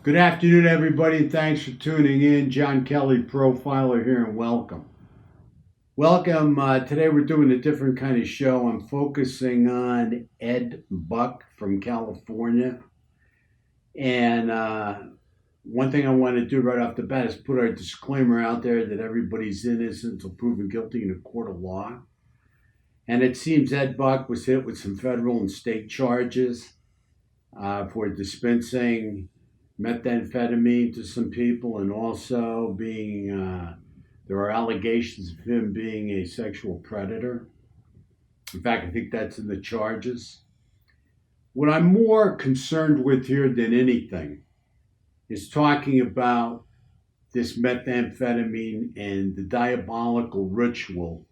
Good afternoon, everybody, and thanks for tuning in. John Kelly, Profiler here, and welcome. Welcome. Today we're doing a different kind of show. I'm focusing on Ed Buck from California. And one thing I want to do right off the bat is put our disclaimer out there that everybody's innocent until proven guilty in a court of law. And it seems Ed Buck was hit with some federal and state charges for dispensing methamphetamine to some people, and also being there are allegations of him being a sexual predator. In fact, I think that's in the charges. What I'm more concerned with here than anything is talking about this methamphetamine and the diabolical ritual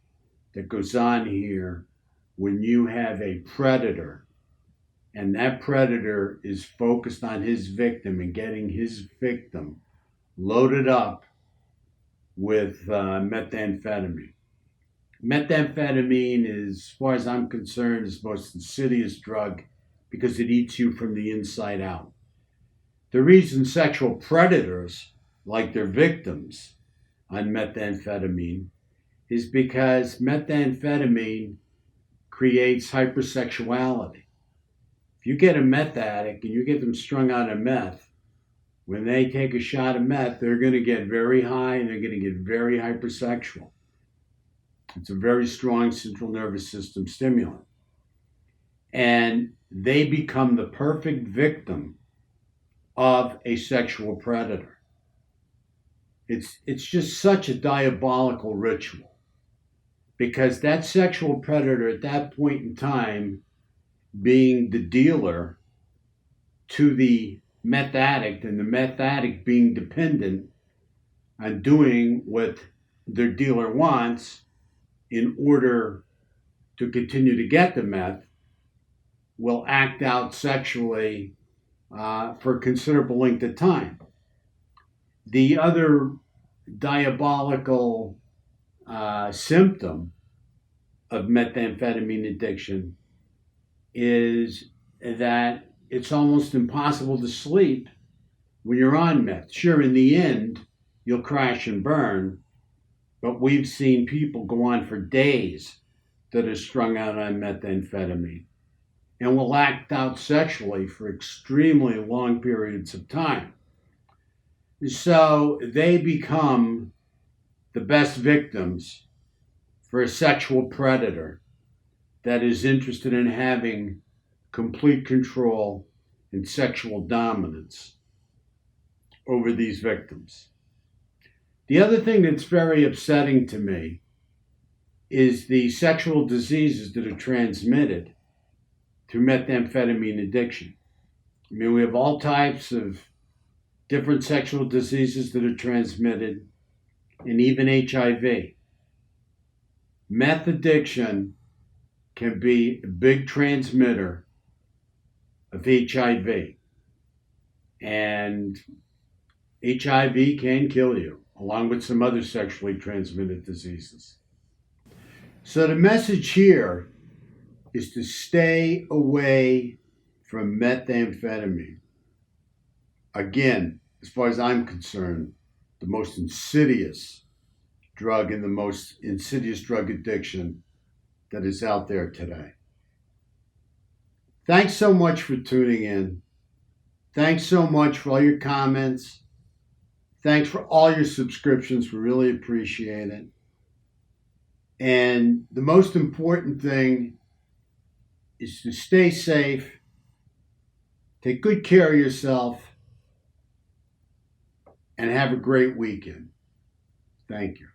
that goes on here when you have a predator, and that predator is focused on his victim and getting his victim loaded up with methamphetamine. Methamphetamine is, as far as I'm concerned, is the most insidious drug because it eats you from the inside out. The reason sexual predators like their victims on methamphetamine is because methamphetamine creates hypersexuality. If you get a meth addict and you get them strung out on meth, when they take a shot of meth, they're going to get very high and they're going to get very hypersexual. It's a very strong central nervous system stimulant. And they become the perfect victim of a sexual predator. It's just such a diabolical ritual, because that sexual predator at that point in time, being the dealer to the meth addict, and the meth addict being dependent on doing what their dealer wants in order to continue to get the meth, will act out sexually for a considerable length of time. The other diabolical symptom of methamphetamine addiction is that it's almost impossible to sleep when you're on meth. Sure, in the end, you'll crash and burn, but we've seen people go on for days that are strung out on methamphetamine and will act out sexually for extremely long periods of time. So they become the best victims for a sexual predator that is interested in having complete control and sexual dominance over these victims. The other thing that's very upsetting to me is the sexual diseases that are transmitted through methamphetamine addiction. I mean, we have all types of different sexual diseases that are transmitted, and even HIV. Meth addiction can be a big transmitter of HIV. And HIV can kill you, along with some other sexually transmitted diseases. So the message here is to stay away from methamphetamine. Again, as far as I'm concerned, the most insidious drug and the most insidious drug addiction that is out there today. Thanks so much for tuning in. Thanks so much for all your comments. Thanks for all your subscriptions. We really appreciate it. And the most important thing is to stay safe, take good care of yourself, and have a great weekend. Thank you.